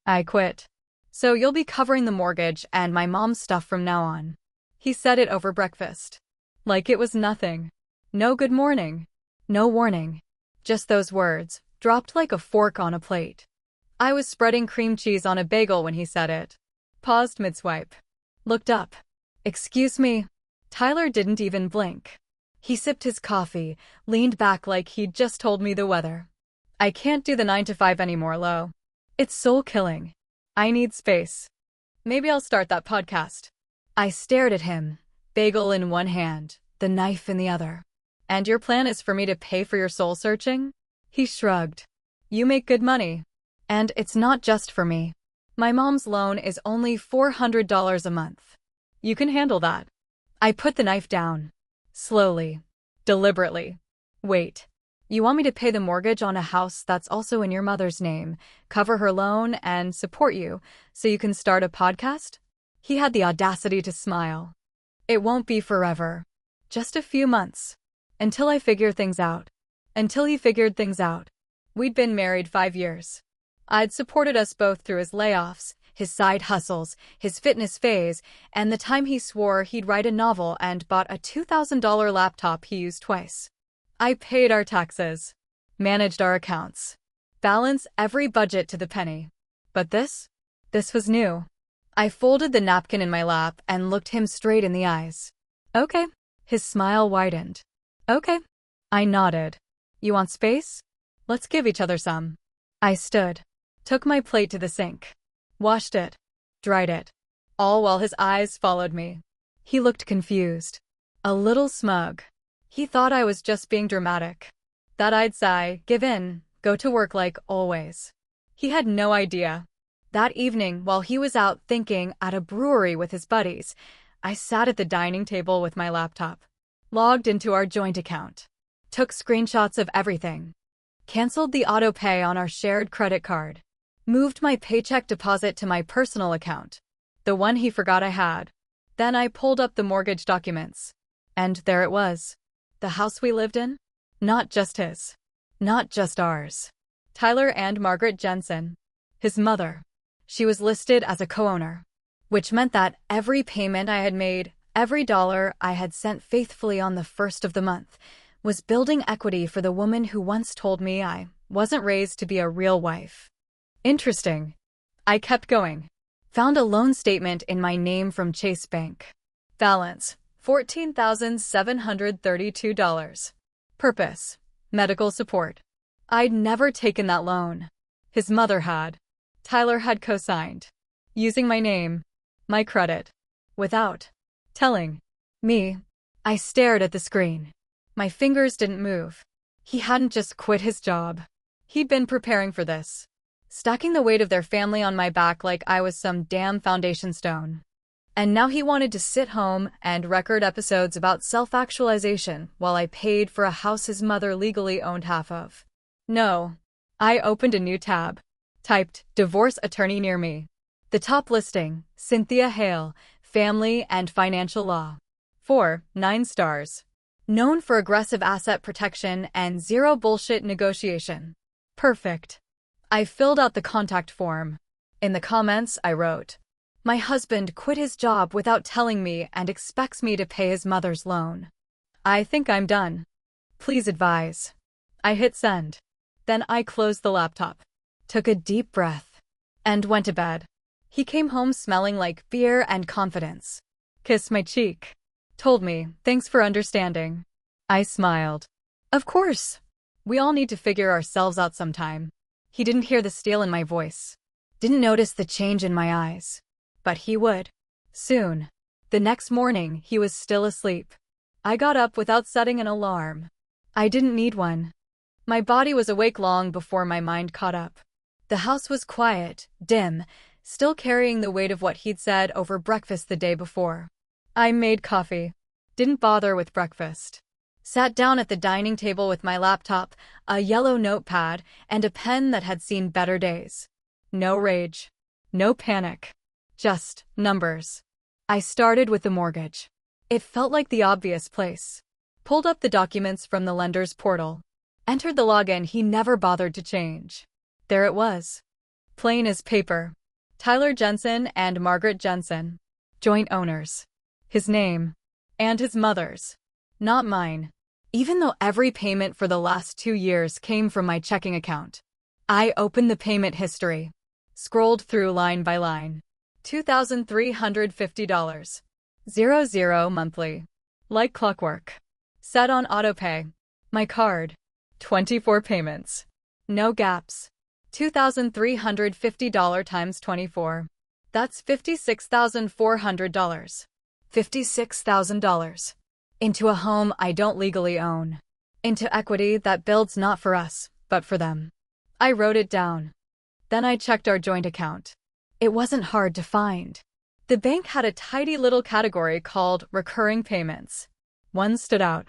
I quit. So you'll be covering the mortgage and my mom's stuff from now on. He said it over breakfast. Like it was nothing. No good morning. No warning. Just those words, dropped like a fork on a plate. I was spreading cream cheese on a bagel when he said it. Paused mid-swipe. Looked up. Excuse me. Tyler didn't even blink. He sipped his coffee, leaned back like he'd just told me the weather. I can't do the 9 to 5 anymore, Lo. It's soul-killing. I need space. Maybe I'll start that podcast. I stared at him, bagel in one hand, the knife in the other. And your plan is for me to pay for your soul-searching? He shrugged. You make good money. And it's not just for me. My mom's loan is only $400 a month. You can handle that. I put the knife down. Slowly. Deliberately. Wait. You want me to pay the mortgage on a house that's also in your mother's name, cover her loan, and support you so you can start a podcast? He had the audacity to smile. It won't be forever. Just a few months. Until I figure things out. Until he figured things out. We'd been married 5 years. I'd supported us both through his layoffs, his side hustles, his fitness phase, and the time he swore he'd write a novel and bought a $2,000 laptop he used twice. I paid our taxes, managed our accounts, balanced every budget to the penny. But this was new. I folded the napkin in my lap and looked him straight in the eyes. Okay. His smile widened. Okay. I nodded. You want space? Let's give each other some. I stood, took my plate to the sink, washed it, dried it, all while his eyes followed me. He looked confused, a little smug. He thought I was just being dramatic, that I'd sigh, give in, go to work like always. He had no idea. That evening, while he was out thinking at a brewery with his buddies, I sat at the dining table with my laptop, logged into our joint account, took screenshots of everything, canceled the auto pay on our shared credit card, moved my paycheck deposit to my personal account, the one he forgot I had. Then I pulled up the mortgage documents. And there it was. The house we lived in? Not just his. Not just ours. Tyler and Margaret Jensen. His mother. She was listed as a co-owner, which meant that every payment I had made, every dollar I had sent faithfully on the first of the month, was building equity for the woman who once told me I wasn't raised to be a real wife. Interesting. I kept going. Found a loan statement in my name from Chase Bank. Balance, $14,732. Purpose, medical support. I'd never taken that loan. His mother had. Tyler had co-signed. Using my name, my credit. Without telling me. I stared at the screen. My fingers didn't move. He hadn't just quit his job. He'd been preparing for this. Stacking the weight of their family on my back like I was some damn foundation stone. And now he wanted to sit home and record episodes about self-actualization while I paid for a house his mother legally owned half of. No. I opened a new tab. Typed, divorce attorney near me. The top listing, Cynthia Hale, family and financial law. 9 stars. Known for aggressive asset protection and zero bullshit negotiation. Perfect. I filled out the contact form. In the comments, I wrote, my husband quit his job without telling me and expects me to pay his mother's loan. I think I'm done. Please advise. I hit send. Then I closed the laptop, took a deep breath, and went to bed. He came home smelling like beer and confidence. Kissed my cheek. Told me, thanks for understanding. I smiled. Of course. We all need to figure ourselves out sometime. He didn't hear the steel in my voice. Didn't notice the change in my eyes. But he would. Soon. The next morning, he was still asleep. I got up without setting an alarm. I didn't need one. My body was awake long before my mind caught up. The house was quiet, dim, still carrying the weight of what he'd said over breakfast the day before. I made coffee. Didn't bother with breakfast. Sat down at the dining table with my laptop, a yellow notepad, and a pen that had seen better days. No rage. No panic. Just numbers. I started with the mortgage. It felt like the obvious place. Pulled up the documents from the lender's portal. Entered the login he never bothered to change. There it was. Plain as paper. Tyler Jensen and Margaret Jensen. Joint owners. His name. And his mother's. Not mine. Even though every payment for the last 2 years came from my checking account. I opened the payment history. Scrolled through line by line. $2,350. 00 monthly. Like clockwork. Set on autopay. My card. 24 payments. No gaps. $2,350 times 24. That's $56,400. $56,000. Into a home I don't legally own. Into equity that builds not for us, but for them. I wrote it down. Then I checked our joint account. It wasn't hard to find. The bank had a tidy little category called recurring payments. One stood out.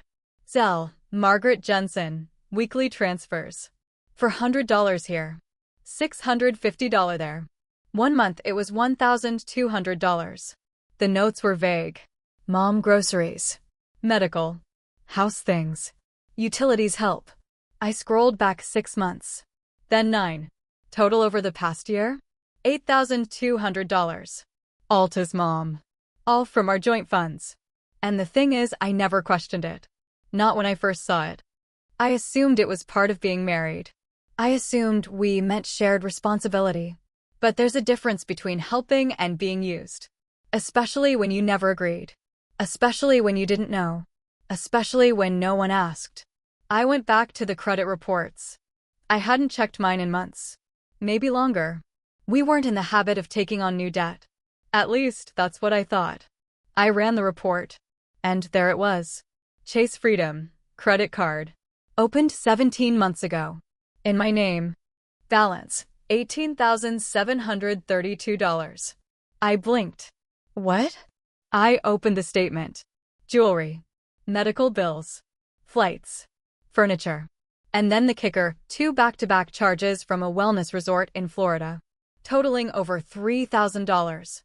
Zelle, Margaret Jensen, weekly transfers. For $100 here. $650 there. 1 month it was $1,200. The notes were vague. Mom groceries. Medical. House things. Utilities help. I scrolled back 6 months. Then 9. Total over the past year? $8,200. All to Mom. All from our joint funds. And the thing is, I never questioned it. Not when I first saw it. I assumed it was part of being married. I assumed we meant shared responsibility. But there's a difference between helping and being used. Especially when you never agreed. Especially when you didn't know. Especially when no one asked. I went back to the credit reports. I hadn't checked mine in months. Maybe longer. We weren't in the habit of taking on new debt. At least, that's what I thought. I ran the report. And there it was. Chase Freedom. Credit card. Opened 17 months ago. In my name. Balance. $18,732. I blinked. What? I opened the statement. Jewelry. Medical bills. Flights. Furniture. And then the kicker, 2 back-to-back charges from a wellness resort in Florida. Totaling over $3,000.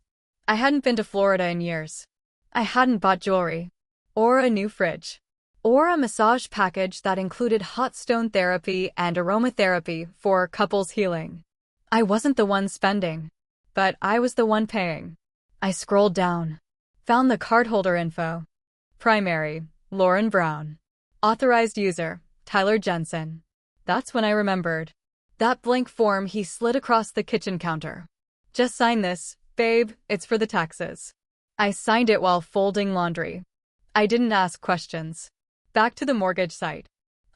I hadn't been to Florida in years. I hadn't bought jewelry. Or a new fridge. Or a massage package that included hot stone therapy and aromatherapy for couples healing. I wasn't the one spending. But I was the one paying. I scrolled down. Found the cardholder info. Primary, Lauren Brown. Authorized user, Tyler Jensen. That's when I remembered. That blank form he slid across the kitchen counter. Just sign this, babe, it's for the taxes. I signed it while folding laundry. I didn't ask questions. Back to the mortgage site.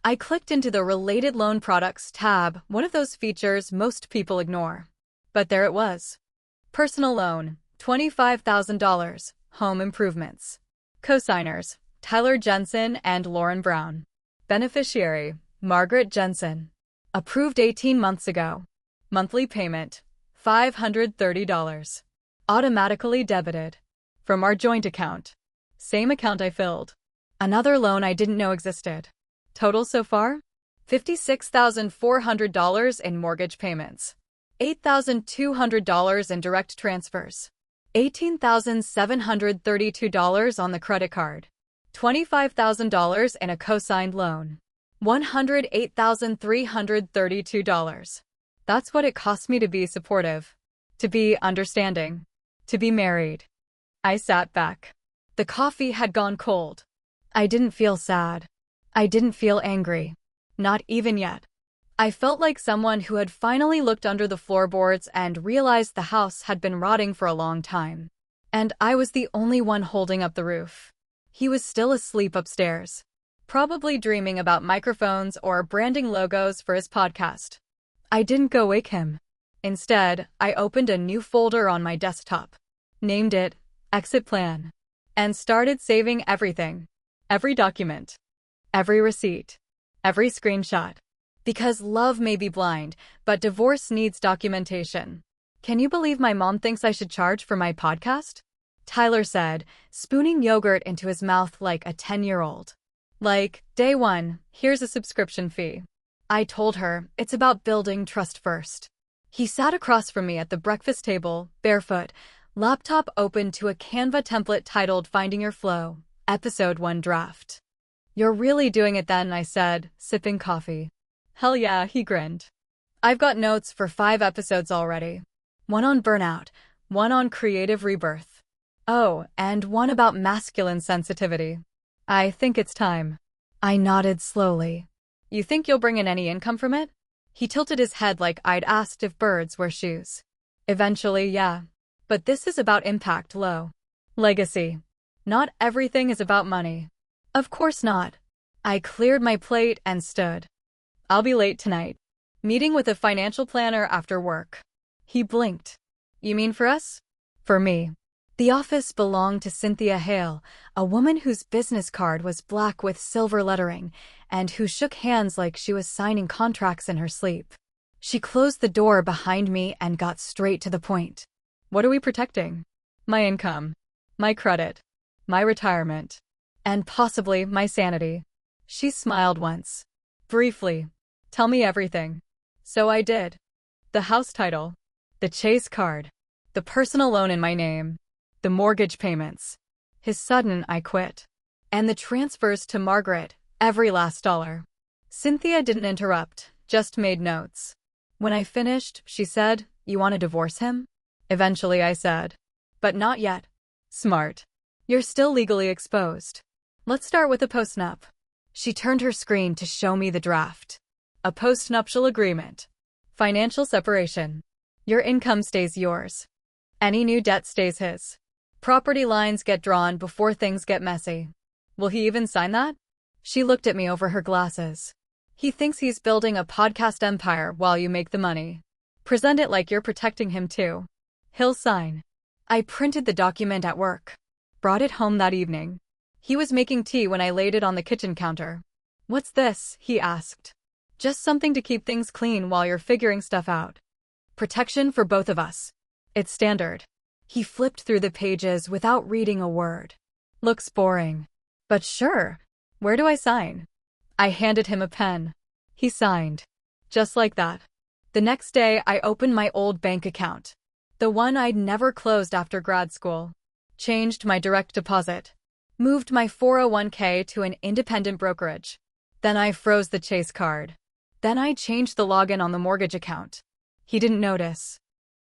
I clicked into the Related Loan Products tab, one of those features most people ignore. But there it was. Personal loan, $25,000, home improvements. Cosigners, Tyler Jensen and Lauren Brown. Beneficiary, Margaret Jensen. Approved 18 months ago. Monthly payment, $530. Automatically debited. From our joint account. Same account I filled. Another loan I didn't know existed. Total so far? $56,400 in mortgage payments. $8,200 in direct transfers. $18,732 on the credit card. $25,000 in a co-signed loan. $108,332. That's what it cost me to be supportive. To be understanding. To be married. I sat back. The coffee had gone cold. I didn't feel sad. I didn't feel angry. Not even yet. I felt like someone who had finally looked under the floorboards and realized the house had been rotting for a long time. And I was the only one holding up the roof. He was still asleep upstairs. Probably dreaming about microphones or branding logos for his podcast. I didn't go wake him. Instead, I opened a new folder on my desktop. Named it Exit Plan. And started saving everything. Every document. Every receipt. Every screenshot. Because love may be blind, but divorce needs documentation. Can you believe my mom thinks I should charge for my podcast? Tyler said, spooning yogurt into his mouth like a 10-year-old. Like, day one, here's a subscription fee. I told her, it's about building trust first. He sat across from me at the breakfast table, barefoot, laptop open to a Canva template titled Finding Your Flow, Episode 1 Draft. You're really doing it then, I said, sipping coffee. Hell yeah, he grinned. I've got notes for 5 episodes already. One on burnout, one on creative rebirth. Oh, and one about masculine sensitivity. I think it's time. I nodded slowly. You think you'll bring in any income from it? He tilted his head like I'd asked if birds wear shoes. Eventually, yeah. But this is about impact, low. Legacy. Not everything is about money. Of course not. I cleared my plate and stood. I'll be late tonight. Meeting with a financial planner after work. He blinked. You mean for us? For me. The office belonged to Cynthia Hale, a woman whose business card was black with silver lettering, and who shook hands like she was signing contracts in her sleep. She closed the door behind me and got straight to the point. What are we protecting? My income. My credit. My retirement. And possibly my sanity. She smiled once. Briefly. Tell me everything. So I did. The house title. The Chase card. The personal loan in my name. The mortgage payments. His sudden I quit. And the transfers to Margaret, every last dollar. Cynthia didn't interrupt, just made notes. When I finished, she said, You want to divorce him? Eventually I said. But not yet. Smart. You're still legally exposed. Let's start with a postnup. She turned her screen to show me the draft. A postnuptial agreement. Financial separation. Your income stays yours. Any new debt stays his. Property lines get drawn before things get messy. Will he even sign that? She looked at me over her glasses. He thinks he's building a podcast empire while you make the money. Present it like you're protecting him too. He'll sign. I printed the document at work. Brought it home that evening. He was making tea when I laid it on the kitchen counter. What's this? He asked. Just something to keep things clean while you're figuring stuff out. Protection for both of us. It's standard. He flipped through the pages without reading a word. Looks boring. But sure. Where do I sign? I handed him a pen. He signed. Just like that. The next day, I opened my old bank account. The one I'd never closed after grad school. Changed my direct deposit. Moved my 401k to an independent brokerage. Then I froze the Chase card. Then I changed the login on the mortgage account. He didn't notice.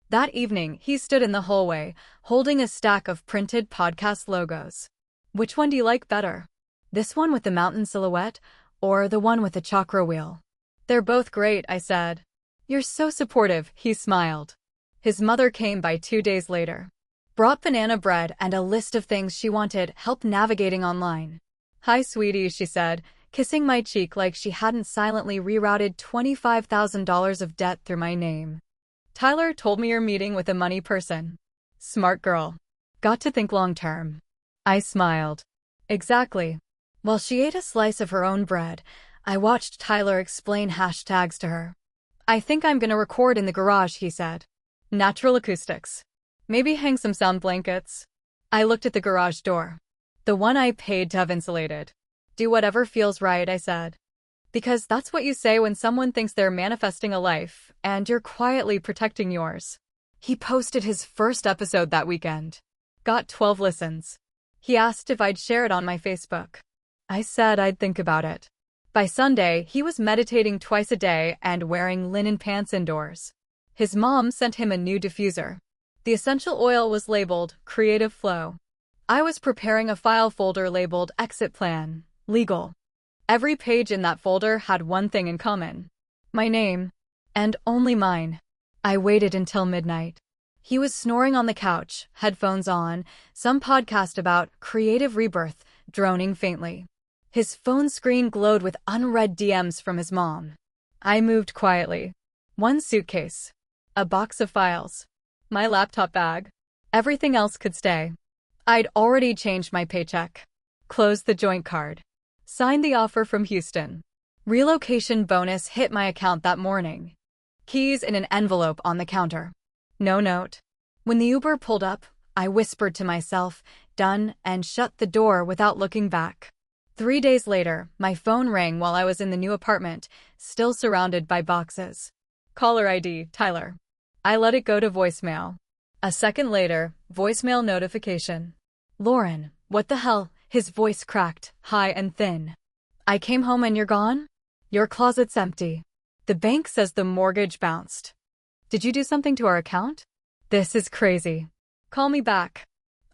That evening, he stood in the hallway, holding a stack of printed podcast logos. Which one do you like better? This one with the mountain silhouette, or the one with the chakra wheel? They're both great, I said. You're so supportive, he smiled. His mother came by 2 days later. Brought banana bread and a list of things she wanted help navigating online. Hi, sweetie, she said, kissing my cheek like she hadn't silently rerouted $25,000 of debt through my name. Tyler told me you're meeting with a money person. Smart girl. Got to think long term. I smiled. Exactly. While she ate a slice of her own bread, I watched Tyler explain hashtags to her. I think I'm gonna record in the garage, he said. Natural acoustics. Maybe hang some sound blankets. I looked at the garage door. The one I paid to have insulated. Do whatever feels right, I said. Because that's what you say when someone thinks they're manifesting a life, and you're quietly protecting yours. He posted his first episode that weekend. Got 12 listens. He asked if I'd share it on my Facebook. I said I'd think about it. By Sunday, he was meditating twice a day and wearing linen pants indoors. His mom sent him a new diffuser. The essential oil was labeled Creative Flow. I was preparing a file folder labeled Exit Plan, Legal. Every page in that folder had one thing in common. My name. And only mine. I waited until midnight. He was snoring on the couch, headphones on, some podcast about creative rebirth, droning faintly. His phone screen glowed with unread DMs from his mom. I moved quietly. One suitcase. A box of files. My laptop bag. Everything else could stay. I'd already changed my paycheck. Closed the joint card. Signed the offer from Houston. Relocation bonus hit my account that morning. Keys in an envelope on the counter. No note. When the Uber pulled up, I whispered to myself, done, and shut the door without looking back. 3 days later, my phone rang while I was in the new apartment, still surrounded by boxes. Caller ID, Tyler. I let it go to voicemail. A second later, voicemail notification. Lauren, what the hell? His voice cracked, high and thin. I came home and you're gone? Your closet's empty. The bank says the mortgage bounced. Did you do something to our account? This is crazy. Call me back.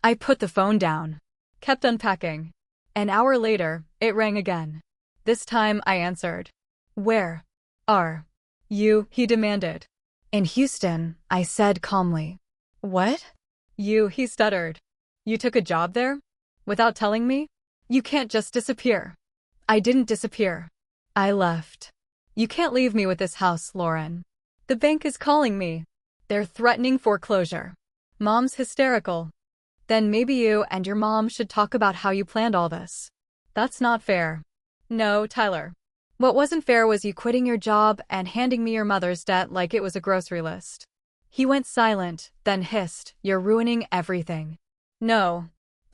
I put the phone down. Kept unpacking. An hour later, it rang again. This time I answered. Where are you? He demanded. In Houston, I said calmly. What? He stuttered. You took a job there? Without telling me? You can't just disappear. I didn't disappear. I left. You can't leave me with this house, Lauren. The bank is calling me. They're threatening foreclosure. Mom's hysterical. Then maybe you and your mom should talk about how you planned all this. That's not fair. No, Tyler. What wasn't fair was you quitting your job and handing me your mother's debt like it was a grocery list. He went silent, then hissed, You're ruining everything. No.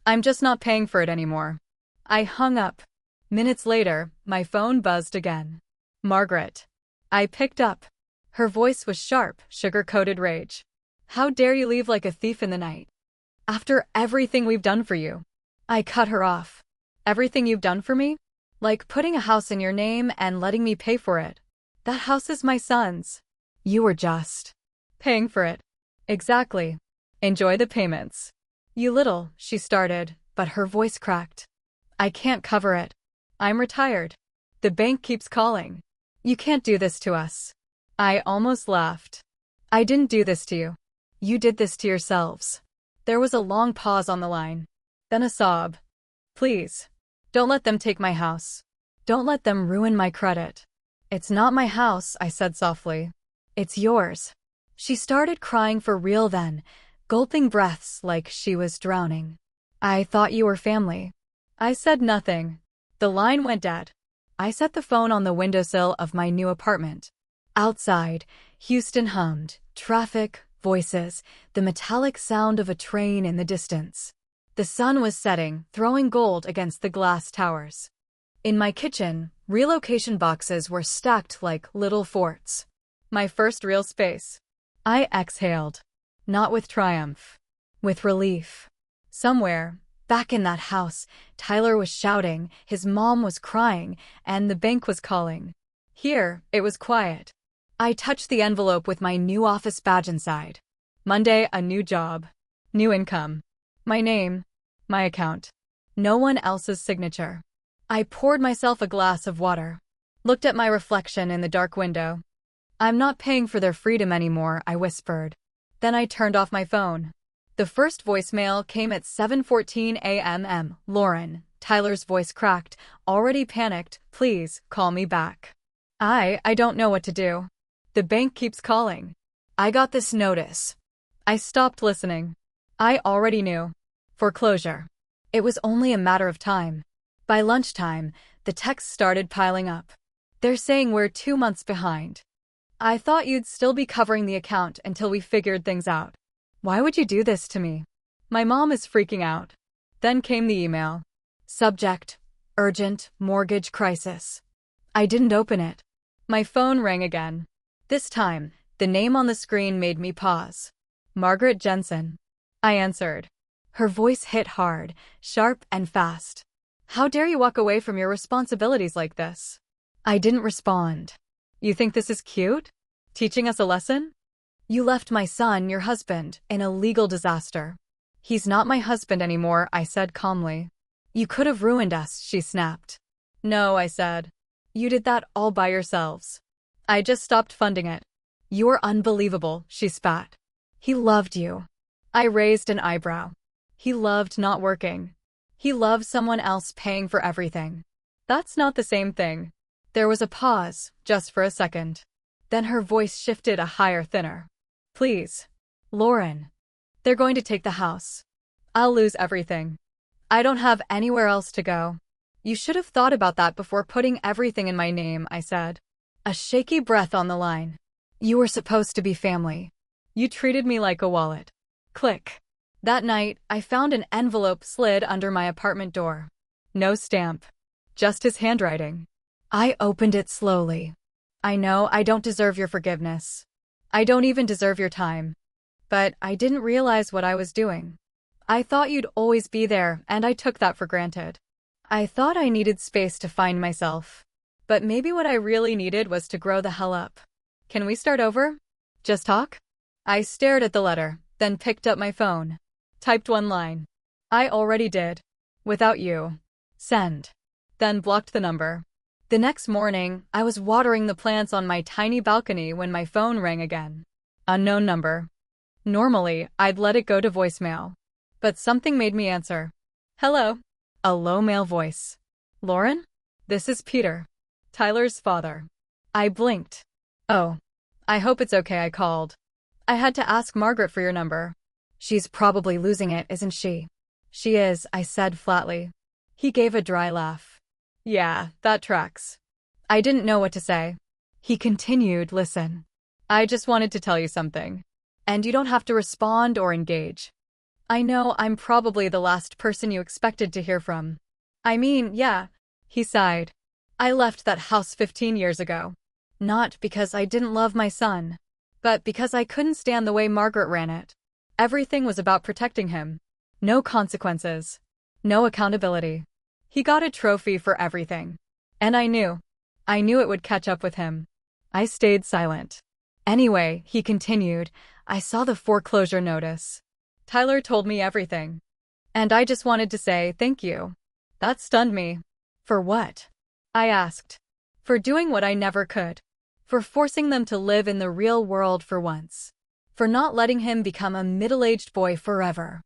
I'm just not paying for it anymore. I hung up. Minutes later, my phone buzzed again. Margaret. I picked up. Her voice was sharp, sugar-coated rage. How dare you leave like a thief in the night? After everything we've done for you. I cut her off. Everything you've done for me? Like putting a house in your name and letting me pay for it. That house is my son's. You were just paying for it. Exactly. Enjoy the payments. You little, she started, but her voice cracked. I can't cover it. I'm retired. The bank keeps calling. You can't do this to us. I almost laughed. I didn't do this to you. You did this to yourselves. There was a long pause on the line. Then a sob. Please. Don't let them take my house. Don't let them ruin my credit. It's not my house, I said softly. It's yours. She started crying for real then, gulping breaths like she was drowning. I thought you were family. I said nothing. The line went dead. I set the phone on the windowsill of my new apartment. Outside, Houston hummed, traffic, voices, the metallic sound of a train in the distance. The sun was setting, throwing gold against the glass towers. In my kitchen, relocation boxes were stacked like little forts. My first real space. I exhaled. Not with triumph. With relief. Somewhere, back in that house, Tyler was shouting, his mom was crying, and the bank was calling. Here, it was quiet. I touched the envelope with my new office badge inside. Monday, a new job. New income. My name. My account. No one else's signature. I poured myself a glass of water. Looked at my reflection in the dark window. I'm not paying for their freedom anymore, I whispered. Then I turned off my phone. The first voicemail came at 7:14 a.m. Lauren. Tyler's voice cracked, already panicked. Please, call me back. I don't know what to do. The bank keeps calling. I got this notice. I stopped listening. I already knew. Foreclosure. It was only a matter of time. By lunchtime, the texts started piling up. They're saying we're 2 months behind. I thought you'd still be covering the account until we figured things out. Why would you do this to me? My mom is freaking out. Then came the email. Subject, urgent, mortgage crisis. I didn't open it. My phone rang again. This time, the name on the screen made me pause. Margaret Jensen. I answered. Her voice hit hard, sharp and fast. How dare you walk away from your responsibilities like this? I didn't respond. You think this is cute? Teaching us a lesson? You left my son, your husband, in a legal disaster. He's not my husband anymore, I said calmly. You could have ruined us, she snapped. No, I said. You did that all by yourselves. I just stopped funding it. You're unbelievable, she spat. He loved you. I raised an eyebrow. He loved not working. He loved someone else paying for everything. That's not the same thing. There was a pause, just for a second. Then her voice shifted a higher, thinner. Please. Lauren. They're going to take the house. I'll lose everything. I don't have anywhere else to go. You should have thought about that before putting everything in my name, I said. A shaky breath on the line. You were supposed to be family. You treated me like a wallet. Click. That night, I found an envelope slid under my apartment door. No stamp. Just his handwriting. I opened it slowly. I know I don't deserve your forgiveness. I don't even deserve your time. But I didn't realize what I was doing. I thought you'd always be there, and I took that for granted. I thought I needed space to find myself. But maybe what I really needed was to grow the hell up. Can we start over? Just talk? I stared at the letter, then picked up my phone. Typed one line. I already did. Without you. Send. Then blocked the number. The next morning, I was watering the plants on my tiny balcony when my phone rang again. Unknown number. Normally, I'd let it go to voicemail. But something made me answer. Hello. A low male voice. Lauren? This is Peter. Tyler's father. I blinked. Oh. I hope it's okay I called. I had to ask Margaret for your number. She's probably losing it, isn't she? She is, I said flatly. He gave a dry laugh. Yeah, that tracks. I didn't know what to say. He continued, listen. I just wanted to tell you something. And you don't have to respond or engage. I know I'm probably the last person you expected to hear from. I mean, yeah. He sighed. I left that house 15 years ago. Not because I didn't love my son, but because I couldn't stand the way Margaret ran it. Everything was about protecting him. No consequences. No accountability. He got a trophy for everything. And I knew it would catch up with him. I stayed silent. Anyway, he continued, I saw the foreclosure notice. Tyler told me everything. And I just wanted to say thank you. That stunned me. For what? I asked. For doing what I never could. For forcing them to live in the real world for once. For not letting him become a middle-aged boy forever.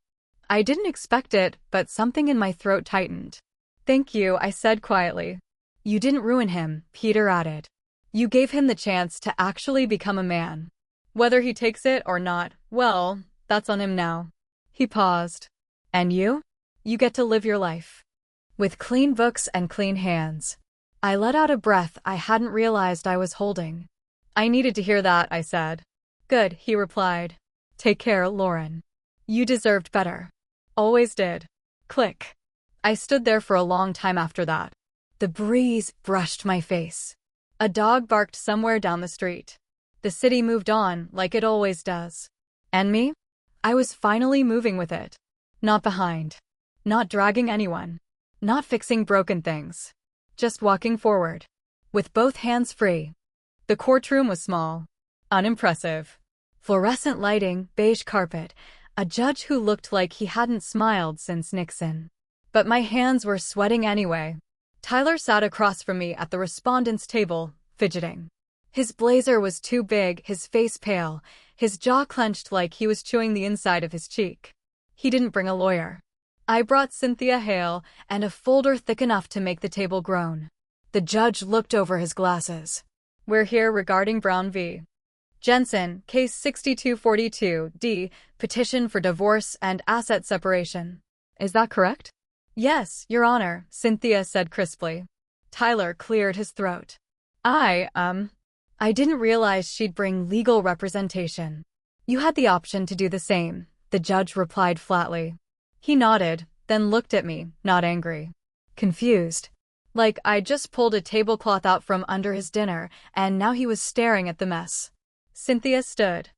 I didn't expect it, but something in my throat tightened. Thank you, I said quietly. You didn't ruin him, Peter added. You gave him the chance to actually become a man. Whether he takes it or not, well, that's on him now. He paused. And you? You get to live your life. With clean books and clean hands. I let out a breath I hadn't realized I was holding. I needed to hear that, I said. Good, he replied. Take care, Lauren. You deserved better. Always did. Click. I stood there for a long time after that. The breeze brushed my face. A dog barked somewhere down the street. The city moved on, like it always does. And me? I was finally moving with it. Not behind. Not dragging anyone. Not fixing broken things. Just walking forward. With both hands free. The courtroom was small. Unimpressive. Fluorescent lighting, beige carpet, a judge who looked like he hadn't smiled since Nixon. But my hands were sweating anyway. Tyler sat across from me at the respondents' table, fidgeting. His blazer was too big, his face pale, his jaw clenched like he was chewing the inside of his cheek. He didn't bring a lawyer. I brought Cynthia Hale and a folder thick enough to make the table groan. The judge looked over his glasses. We're here regarding Brown v. Jensen, case 6242-D, petition for divorce and asset separation. Is that correct? Yes, Your Honor, Cynthia said crisply. Tyler cleared his throat. I didn't realize she'd bring legal representation. You had the option to do the same, the judge replied flatly. He nodded, then looked at me, not angry. Confused. Like I'd just pulled a tablecloth out from under his dinner, and now he was staring at the mess. Cynthia stood.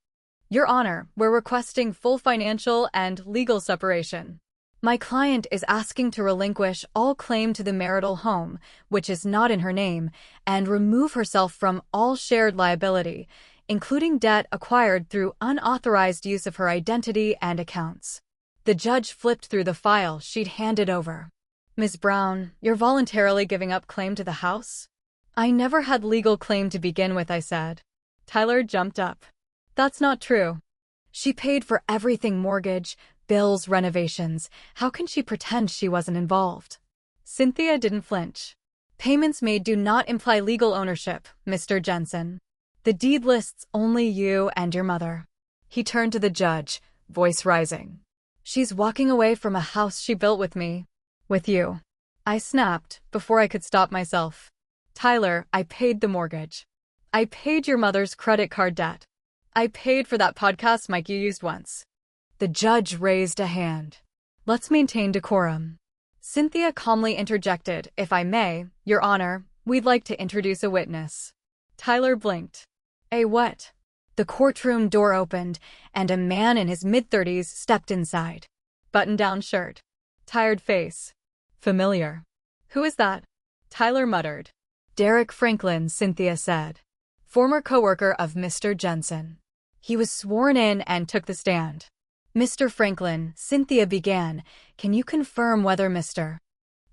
Your Honor, we're requesting full financial and legal separation. My client is asking to relinquish all claim to the marital home, which is not in her name, and remove herself from all shared liability, including debt acquired through unauthorized use of her identity and accounts. The judge flipped through the file she'd handed over. Ms. Brown, you're voluntarily giving up claim to the house? I never had legal claim to begin with, I said. Tyler jumped up. That's not true. She paid for everything: mortgage, bills, renovations. How can she pretend she wasn't involved? Cynthia didn't flinch. Payments made do not imply legal ownership, Mr. Jensen. The deed lists only you and your mother. He turned to the judge, voice rising. She's walking away from a house she built with me. With you. I snapped, before I could stop myself. Tyler, I paid the mortgage. I paid your mother's credit card debt. I paid for that podcast mic you used once. The judge raised a hand. Let's maintain decorum. Cynthia calmly interjected, if I may, Your Honor, we'd like to introduce a witness. Tyler blinked. A what? The courtroom door opened, and a man in his mid-30s stepped inside. Button-down shirt. Tired face. Familiar. Who is that? Tyler muttered. Derek Franklin, Cynthia said. Former coworker of Mr. Jensen. He was sworn in and took the stand. Mr. Franklin, Cynthia began, can you confirm whether Mr.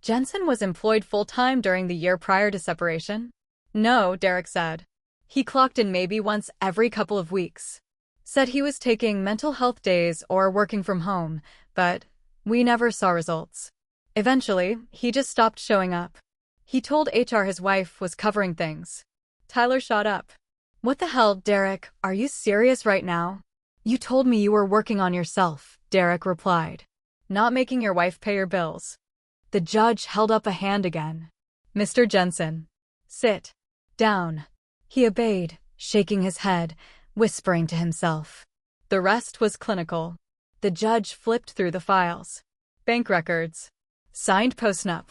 Jensen was employed full-time during the year prior to separation? No, Derek said. He clocked in maybe once every couple of weeks. Said he was taking mental health days or working from home, but we never saw results. Eventually, he just stopped showing up. He told HR his wife was covering things. Tyler shot up. What the hell, Derek, are you serious right now? You told me you were working on yourself, Derek replied. Not making your wife pay your bills. The judge held up a hand again. Mr. Jensen. Sit down. He obeyed, shaking his head, whispering to himself. The rest was clinical. The judge flipped through the files. Bank records. Signed postnup.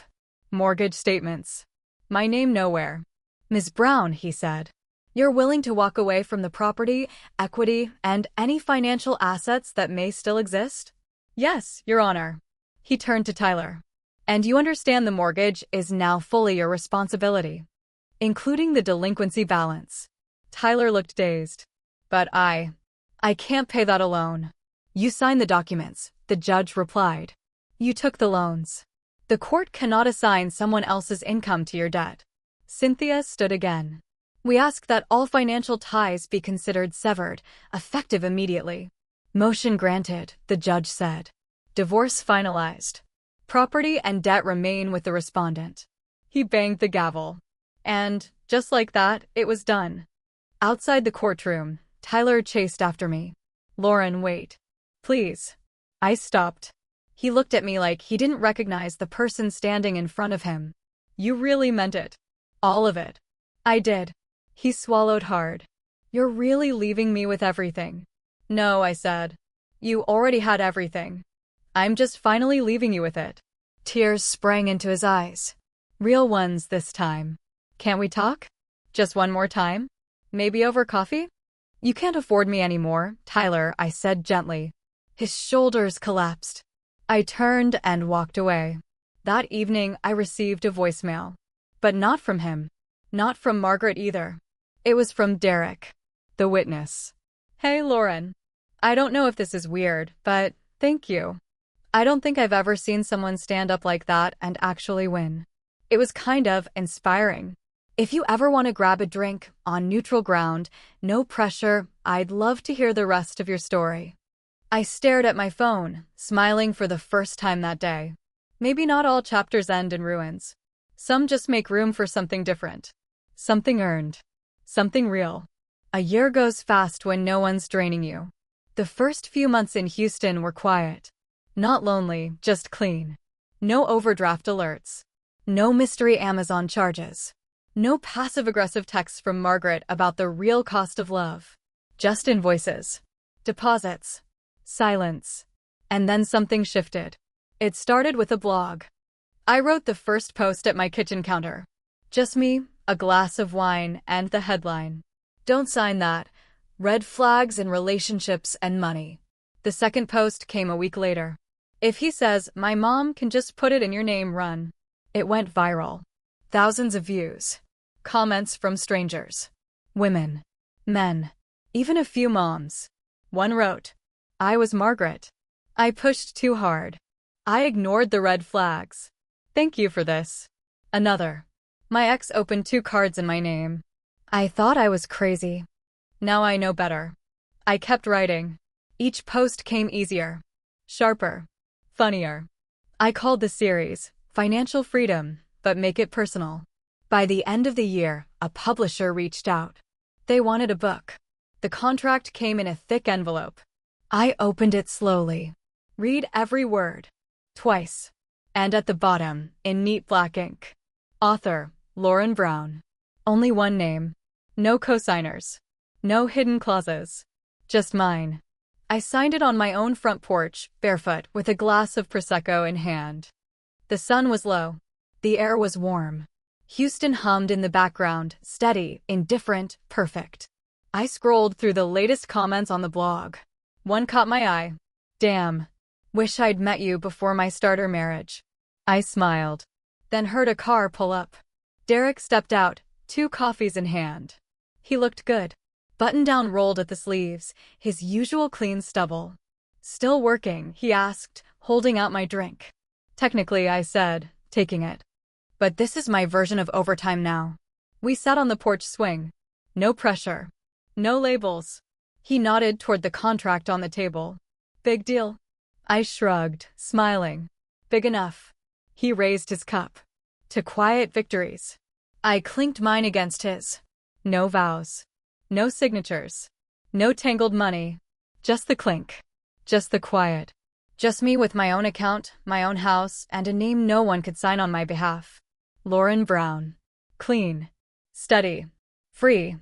Mortgage statements. My name nowhere. Ms. Brown, he said. You're willing to walk away from the property, equity, and any financial assets that may still exist? Yes, Your Honor. He turned to Tyler. And you understand the mortgage is now fully your responsibility, including the delinquency balance. Tyler looked dazed. But I can't pay that alone. You signed the documents, the judge replied. You took the loans. The court cannot assign someone else's income to your debt. Cynthia stood again. We ask that all financial ties be considered severed, effective immediately. Motion granted, the judge said. Divorce finalized. Property and debt remain with the respondent. He banged the gavel. And, just like that, it was done. Outside the courtroom, Tyler chased after me. Lauren, wait. Please. I stopped. He looked at me like he didn't recognize the person standing in front of him. You really meant it. All of it. I did. He swallowed hard. You're really leaving me with everything. No, I said. You already had everything. I'm just finally leaving you with it. Tears sprang into his eyes. Real ones this time. Can't we talk? Just one more time? Maybe over coffee? You can't afford me anymore, Tyler, I said gently. His shoulders collapsed. I turned and walked away. That evening, I received a voicemail. But not from him. Not from Margaret either. It was from Derek, the witness. Hey, Lauren. I don't know if this is weird, but thank you. I don't think I've ever seen someone stand up like that and actually win. It was kind of inspiring. If you ever want to grab a drink on neutral ground, no pressure, I'd love to hear the rest of your story. I stared at my phone, smiling for the first time that day. Maybe not all chapters end in ruins. Some just make room for something different. Something earned. Something real. A year goes fast when no one's draining you. The first few months in Houston were quiet. Not lonely, just clean. No overdraft alerts. No mystery Amazon charges. No passive-aggressive texts from Margaret about the real cost of love. Just invoices. Deposits. Silence. And then something shifted. It started with a blog. I wrote the first post at my kitchen counter. Just me, a glass of wine, and the headline. Don't sign that. Red flags in relationships and money. The second post came a week later. If he says, my mom can just put it in your name, run. It went viral. Thousands of views. Comments from strangers. Women. Men. Even a few moms. One wrote, I was Margaret. I pushed too hard. I ignored the red flags. Thank you for this. Another. My ex opened 2 cards in my name. I thought I was crazy. Now I know better. I kept writing. Each post came easier. Sharper. Funnier. I called the series Financial Freedom, but make it personal. By the end of the year, a publisher reached out. They wanted a book. The contract came in a thick envelope. I opened it slowly. Read every word. Twice. And at the bottom, in neat black ink. Author, Lauren Brown. Only one name. No cosigners. No hidden clauses. Just mine. I signed it on my own front porch, barefoot, with a glass of Prosecco in hand. The sun was low. The air was warm. Houston hummed in the background, steady, indifferent, perfect. I scrolled through the latest comments on the blog. One caught my eye. Damn. Wish I'd met you before my starter marriage. I smiled. Then heard a car pull up. Derek stepped out, 2 coffees in hand. He looked good. Button-down rolled at the sleeves, his usual clean stubble. "Still working?" he asked, holding out my drink. "Technically," I said, taking it. "But this is my version of overtime now." We sat on the porch swing. No pressure. No labels. He nodded toward the contract on the table. "Big deal?" I shrugged, smiling. "Big enough." He raised his cup. "To quiet victories." I clinked mine against his. No vows. No signatures. No tangled money. Just the clink. Just the quiet. Just me with my own account, my own house, and a name no one could sign on my behalf. Lauren Brown. Clean. Steady. Free.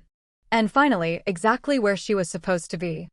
And finally, exactly where she was supposed to be.